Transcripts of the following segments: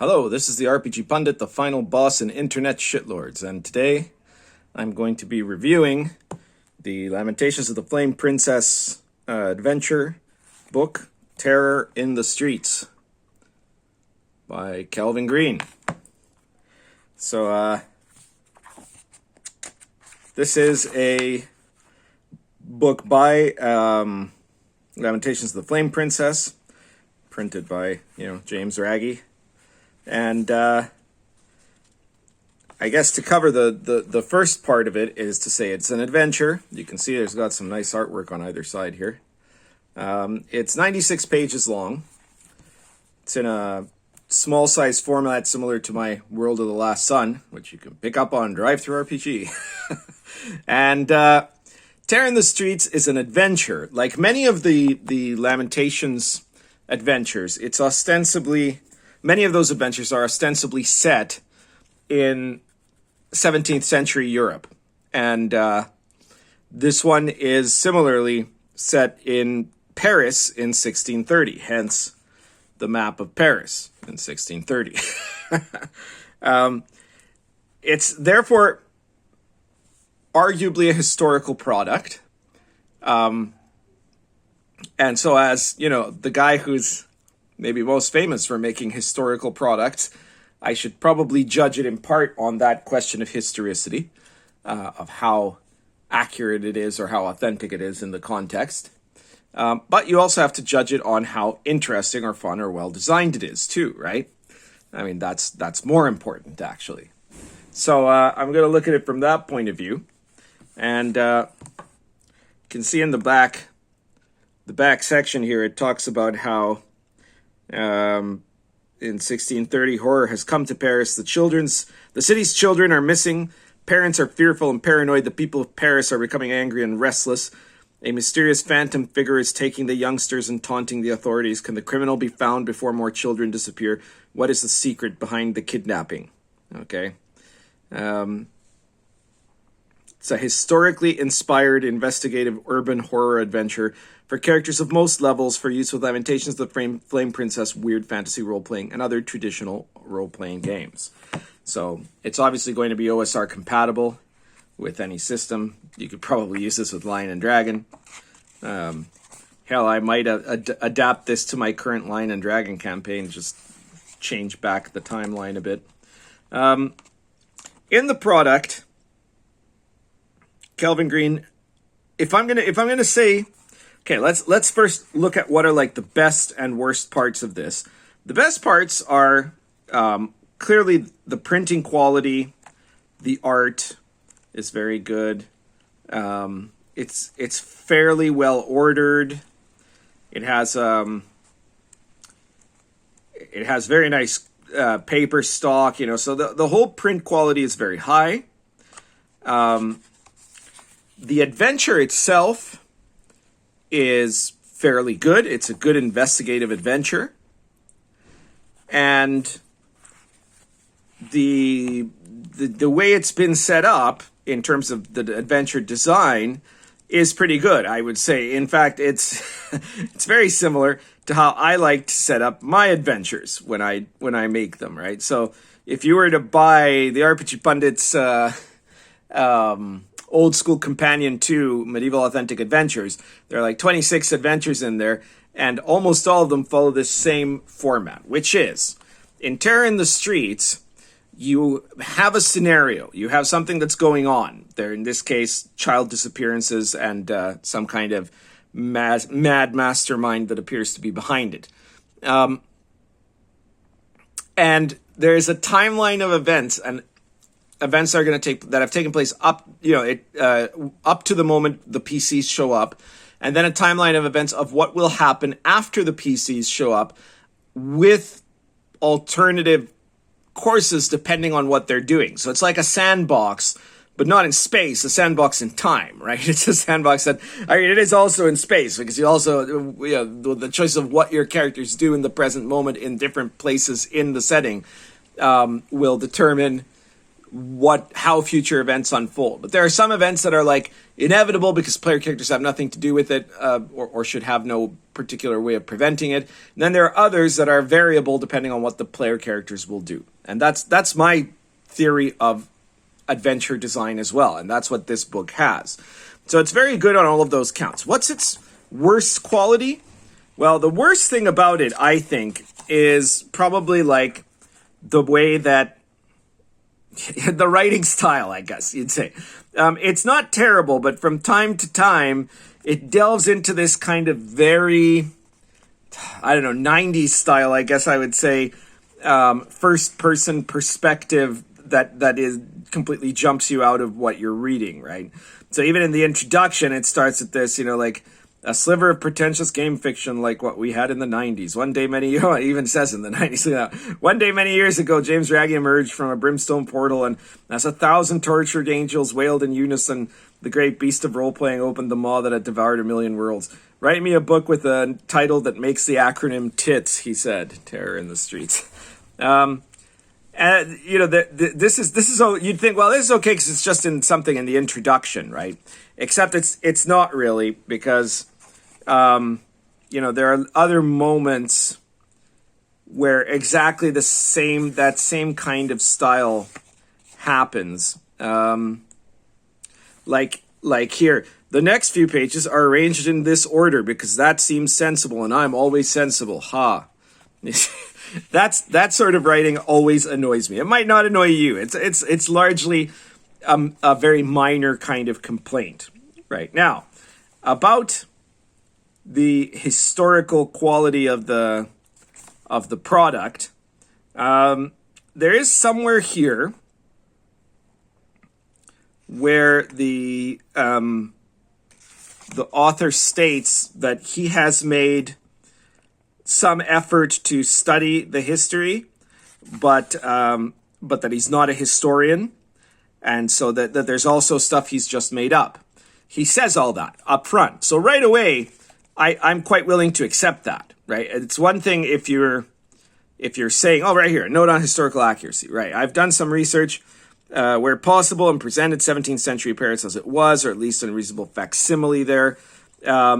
Hello, this is the RPG Pundit, the final boss in Internet Shitlords, and today I'm going to be reviewing the Lamentations of the Flame Princess adventure book, Terror in the Streets, by Kelvin Green. So, this is a book by Lamentations of the Flame Princess, printed by, James Raggy. And I guess to cover the first part of it is to say it's an adventure. You can see there's got some nice artwork on either side here. It's 96 pages long. It's in a small size format similar to my World of the Last Sun, which you can pick up on Drivethru RPG. And Terror in the Streets is an adventure. Like many of the Lamentations adventures, it's ostensibly... Many of those adventures are ostensibly set in 17th century Europe. And this one is similarly set in Paris in 1630, hence the map of Paris in 1630. It's therefore arguably a historical product. And so as, the guy who's maybe most famous for making historical products, I should probably judge it in part on that question of historicity, of how accurate it is or how authentic it is in the context. But you also have to judge it on how interesting or fun or well designed it is too, right? I mean, that's more important, actually. So I'm going to look at it from that point of view. And you can see in the back section here, it talks about how in 1630, horror has come to Paris. The city's children are missing. Parents are fearful and paranoid. The people of Paris are becoming angry and restless. A mysterious phantom figure is taking the youngsters and taunting the authorities. Can the criminal be found before more children disappear? What is the secret behind the kidnapping? Okay. It's a historically inspired investigative urban horror adventure for characters of most levels, for use with Lamentations of the Flame Princess, weird fantasy role-playing, and other traditional role-playing games. So it's obviously going to be OSR compatible with any system. You could probably use this with Lion and Dragon. Hell, I might adapt this to my current Lion and Dragon campaign, just change back the timeline a bit. In the product, Kelvin Green, if I'm gonna say, okay, let's first look at what are like the best and worst parts of this. The best parts are clearly the printing quality. The art is very good. It's fairly well ordered. It has very nice paper stock, so the whole print quality is very high. The adventure itself is fairly good. It's a good investigative adventure. And the way it's been set up in terms of the adventure design is pretty good, I would say. In fact, it's it's very similar to how I like to set up my adventures when I make them, right? So if you were to buy the RPG Pundit's Old School Companion 2 Medieval Authentic Adventures, there are like 26 adventures in there, and almost all of them follow this same format, which is, in Terror in the Streets, you have a scenario. You have something that's going on. There, in this case, child disappearances and some kind of mad mastermind that appears to be behind it. And there's a timeline of events, and events that have taken place up to the moment the PCs show up, and then a timeline of events of what will happen after the PCs show up, with alternative courses depending on what they're doing. So it's like a sandbox, but not in space, a sandbox in time, right? It's a sandbox that, it is also in space, because you also, the choice of what your characters do in the present moment in different places in the setting will determine how future events unfold. But there are some events that are like inevitable because player characters have nothing to do with it, or should have no particular way of preventing it. And then there are others that are variable depending on what the player characters will do. And that's my theory of adventure design as well. And that's what this book has. So it's very good on all of those counts. What's its worst quality? Well, the worst thing about it, I think, is probably like the way that the writing style, I guess you'd say. It's not terrible, but from time to time, it delves into this kind of very, 90s style, I guess I would say, first-person perspective that is completely jumps you out of what you're reading, right? So even in the introduction, it starts with this, like, a sliver of pretentious game fiction like what we had in the 90s. One day it even says in the 90s. One day many years ago, James Raggy emerged from a brimstone portal, and as 1,000 tortured angels wailed in unison, the great beast of role-playing opened the maw that had devoured 1,000,000 worlds. Write me a book with a title that makes the acronym TITS, he said. Terror in the streets. And this is you'd think, well, this is okay because it's just in something in the introduction, right? Except it's not really, because there are other moments where exactly that same kind of style happens. Like here, the next few pages are arranged in this order because that seems sensible, and I'm always sensible. Ha. That sort of writing always annoys me. It might not annoy you. It's largely a very minor kind of complaint. Right now, about the historical quality of the product, there is somewhere here where the author states that he has made some effort to study the history, but that he's not a historian, and so that there's also stuff he's just made up. He says all that up front. So right away, I'm quite willing to accept that, right? It's one thing if you're saying, oh, right here, note on historical accuracy, right? I've done some research where possible and presented 17th century Paris as it was, or at least a reasonable facsimile there.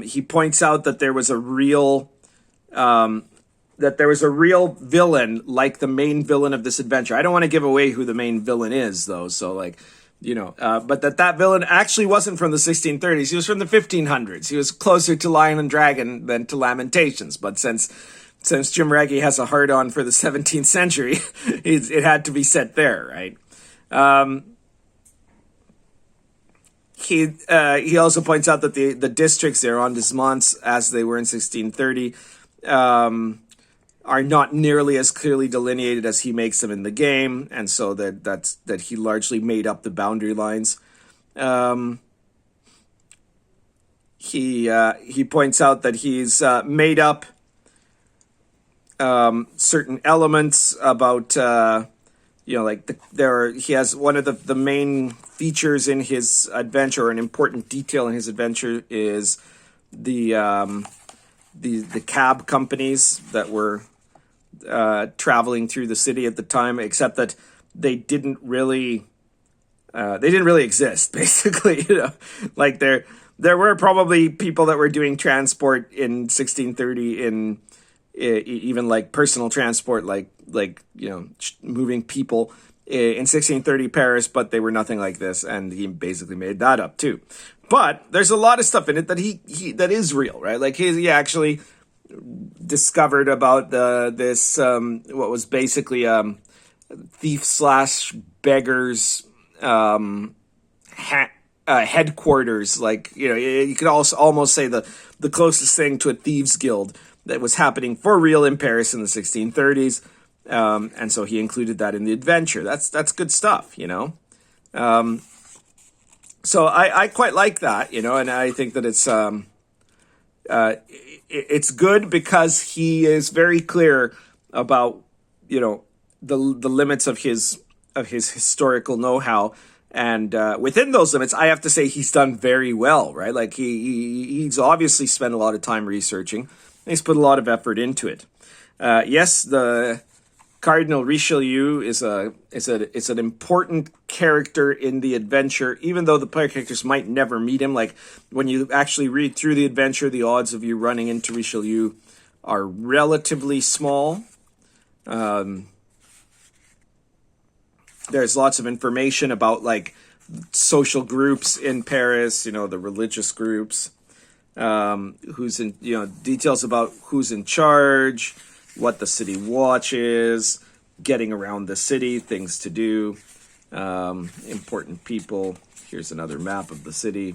He points out that there was a real villain, like the main villain of this adventure. I don't want to give away who the main villain is, though. So, but that villain actually wasn't from the 1630s. He was from the 1500s. He was closer to Lion and Dragon than to Lamentations. But since Jim Raggy has a hard-on for the 17th century, it had to be set there, right? He also points out that the districts, the arrondissements, as they were in 1630, are not nearly as clearly delineated as he makes them in the game, and so that he largely made up the boundary lines. He points out that he's made up certain elements about he has one of the main features in his adventure, or an important detail in his adventure, is the cab companies that were traveling through the city at the time, except that they didn't really exist, basically. Like there were probably people that were doing transport in 1630 in even like personal transport, like moving people in 1630 Paris, but they were nothing like this, and he basically made that up too. But there's a lot of stuff in it that that is real, right? Like he actually discovered about this what was basically thief/beggars headquarters. Like, you could also almost say the closest thing to a thieves guild that was happening for real in Paris in the 1630s. And so he included that in the adventure. That's good stuff, So I quite like that, and I think that it's good because he is very clear about, the limits of his historical know-how. And within those limits, I have to say he's done very well, right? Like he's obviously spent a lot of time researching. He's put a lot of effort into it. Yes, the Cardinal Richelieu is an important character in the adventure, even though the player characters might never meet him. Like, when you actually read through the adventure, the odds of you running into Richelieu are relatively small. There's lots of information about, like, social groups in Paris, the religious groups, who's in, details about who's in charge, what the city watch is, getting around the city, things to do, important people. Here's another map of the city.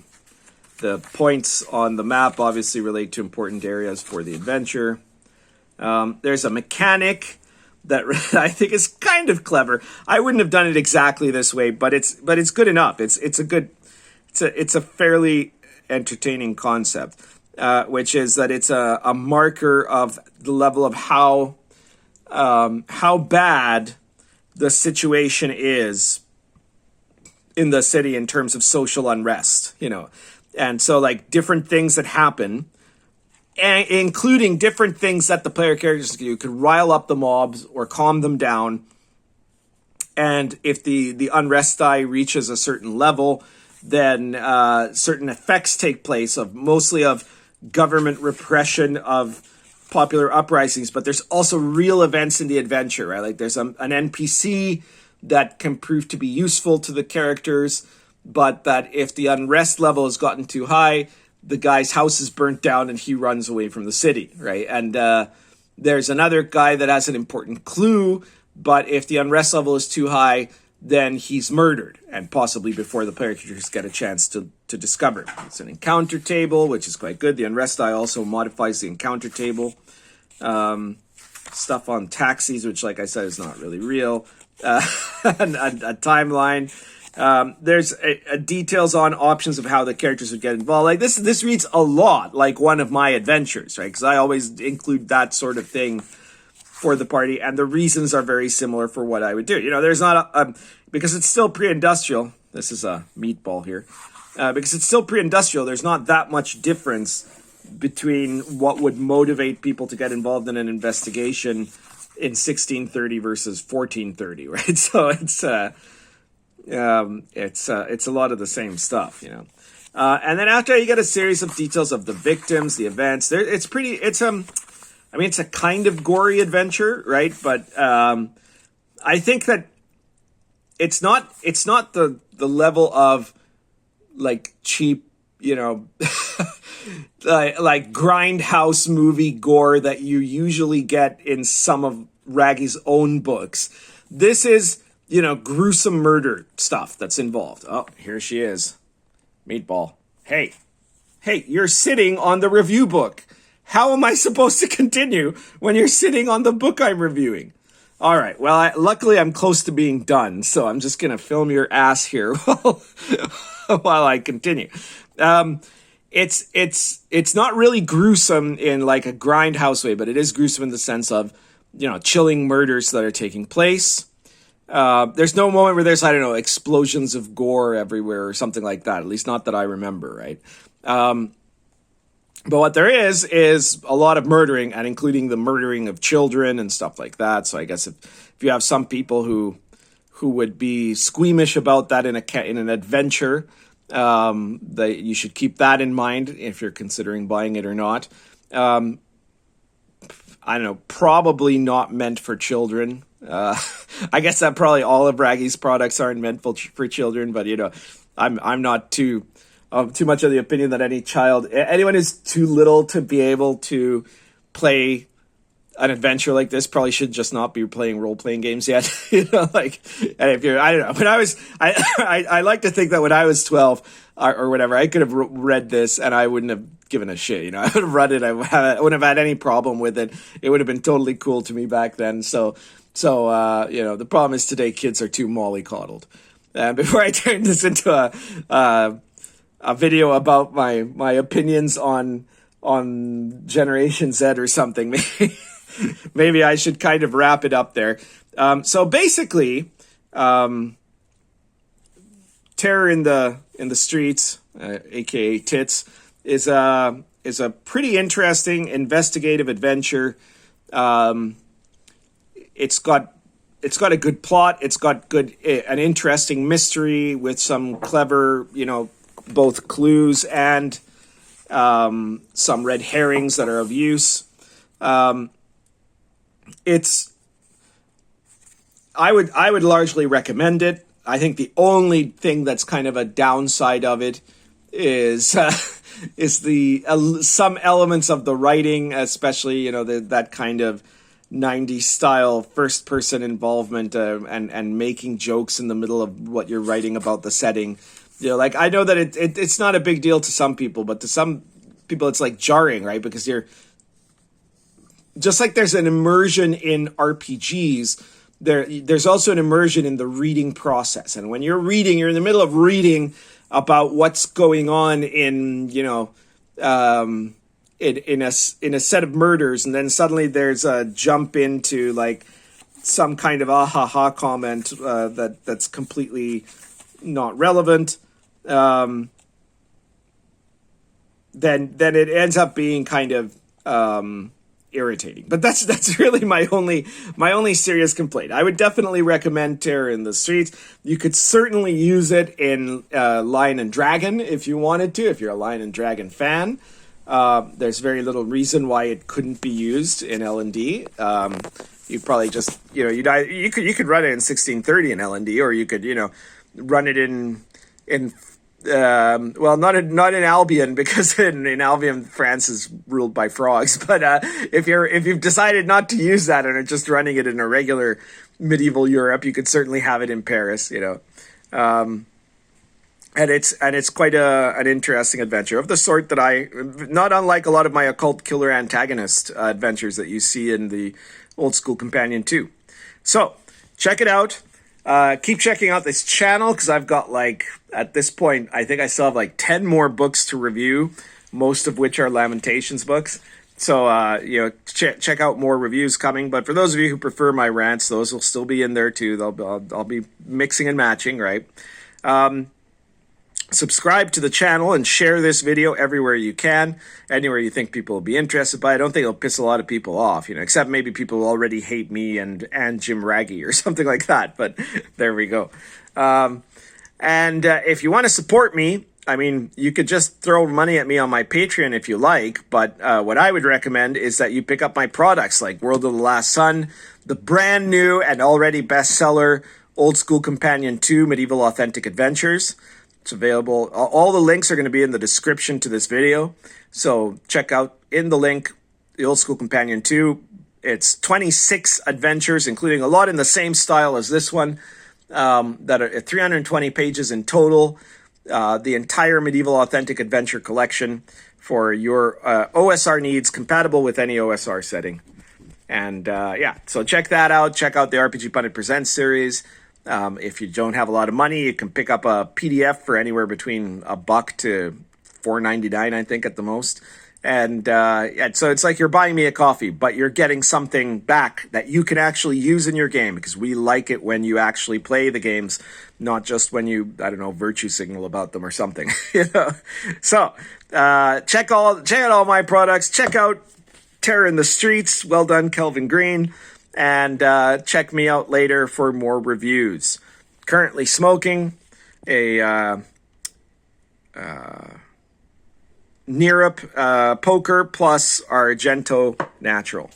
The points on the map obviously relate to important areas for the adventure. There's a mechanic that I think is kind of clever. I wouldn't have done it exactly this way, but it's good enough. It's a fairly entertaining concept, which is that it's a marker of the level of how bad the situation is in the city in terms of social unrest, and so, like, different things that happen, including different things that the player characters do, could rile up the mobs or calm them down. And if the unrest die reaches a certain level, then certain effects take place, mostly of government repression of popular uprisings. But there's also real events in the adventure, right? Like, there's an NPC that can prove to be useful to the characters, but that if the unrest level has gotten too high, the guy's house is burnt down and he runs away from the city, right? And there's another guy that has an important clue, but if the unrest level is too high, then he's murdered, and possibly before the player characters get a chance to discover it. It's an encounter table, which is quite good. The unrest die also modifies the encounter table. Stuff on taxis, which, like I said, is not really real. And a timeline. There's details on options of how the characters would get involved. Like, this reads a lot like one of my adventures, right? Because I always include that sort of thing for the party, and the reasons are very similar for what I would do. There's not because it's still pre-industrial. This is a meatball here. Because it's still pre-industrial, there's not that much difference between what would motivate people to get involved in an investigation in 1630 versus 1430, right? So it's a lot of the same stuff, and then after you get a series of details of the victims, the events. It's a kind of gory adventure, right? But I think that it's not the level of, like, cheap, like grindhouse movie gore that you usually get in some of Raggy's own books. This is, gruesome murder stuff that's involved. Oh, here she is. Meatball. Hey, you're sitting on the review book. How am I supposed to continue when you're sitting on the book I'm reviewing? All right. Well, luckily I'm close to being done, so I'm just going to film your ass here while I continue. It's not really gruesome in, like, a grindhouse way, but it is gruesome in the sense of, chilling murders that are taking place. There's no moment where there's, I don't know, explosions of gore everywhere or something like that. At least not that I remember, right? But what there is a lot of murdering, and including the murdering of children and stuff like that. So I guess if you have some people who would be squeamish about that in an adventure, that you should keep that in mind if you're considering buying it or not. I don't know, probably not meant for children. I guess that probably all of Raggy's products aren't meant for children, but I'm not too much of the opinion that anyone who's too little to be able to play an adventure like this probably should just not be playing role-playing games yet. And if you're, I don't know, when I like to think that when I was 12 or whatever, I could have read this and I wouldn't have given a shit. I would have read it. I wouldn't have had any problem with it. It would have been totally cool to me back then. So the problem is today kids are too mollycoddled. Before I turn this into a video about my opinions on Generation Z or something, maybe I should kind of wrap it up there. So basically, Terror in the Streets, aka Tits, is a pretty interesting investigative adventure. It's got it's got a good plot. It's got an interesting mystery with some clever, both clues and some red herrings that are of use. I would largely recommend it. I think the only thing that's kind of a downside of it is some elements of the writing, especially that kind of 90s style first person involvement and making jokes in the middle of what you're writing about the setting. Like, I know that it's not a big deal to some people, but to some people it's like jarring, right? Because you're just like there's an immersion in RPGs. There's also an immersion in the reading process. And when you're reading, you're in the middle of reading about what's going on in a set of murders, and then suddenly there's a jump into like some kind of ha comment that's completely not relevant. Then it ends up being kind of irritating. But that's really my only serious complaint. I would definitely recommend Terror in the Streets. You could certainly use it in Lion and Dragon if you wanted to, if you're a Lion and Dragon fan. There's very little reason why it couldn't be used in L&D. You probably just you could run it in 1630 in L&D, or you could run it in not in Albion, because in Albion France is ruled by frogs. But if you've decided not to use that and are just running it in a regular medieval Europe, you could certainly have it in Paris. And it's quite an interesting adventure of the sort that not unlike a lot of my occult killer antagonist adventures that you see in the Old School Companion 2. So check it out. Keep checking out this channel, because I've got at this point, I think I still have 10 more books to review, most of which are Lamentations books. So, check out more reviews coming. But for those of you who prefer my rants, those will still be in there too. I'll be mixing and matching, right? Subscribe to the channel and share this video everywhere you can, anywhere you think people will be interested by. I don't think it'll piss a lot of people off, except maybe people who already hate me and Jim Raggy or something like that. But there we go. And if you want to support me, you could just throw money at me on my Patreon if you like. But what I would recommend is that you pick up my products like World of the Last Sun, the brand new and already bestseller Old School Companion 2 Medieval Authentic Adventures. It's available. All the links are going to be in the description to this video. So check out in the link, the Old School Companion 2. It's 26 adventures, including a lot in the same style as this one, that are 320 pages in total. The entire Medieval Authentic Adventure collection for your OSR needs, compatible with any OSR setting. And so check that out. Check out the RPG Pundit Presents series. If you don't have a lot of money, you can pick up a PDF for anywhere between $1 to $4.99, I think, at the most. And so it's like you're buying me a coffee, but you're getting something back that you can actually use in your game, because we like it when you actually play the games, not just when you, virtue signal about them or something. So check out all my products. Check out Terror in the Streets. Well done, Kelvin Green. And check me out later for more reviews. Currently smoking a Nerup Poker plus Argento Natural.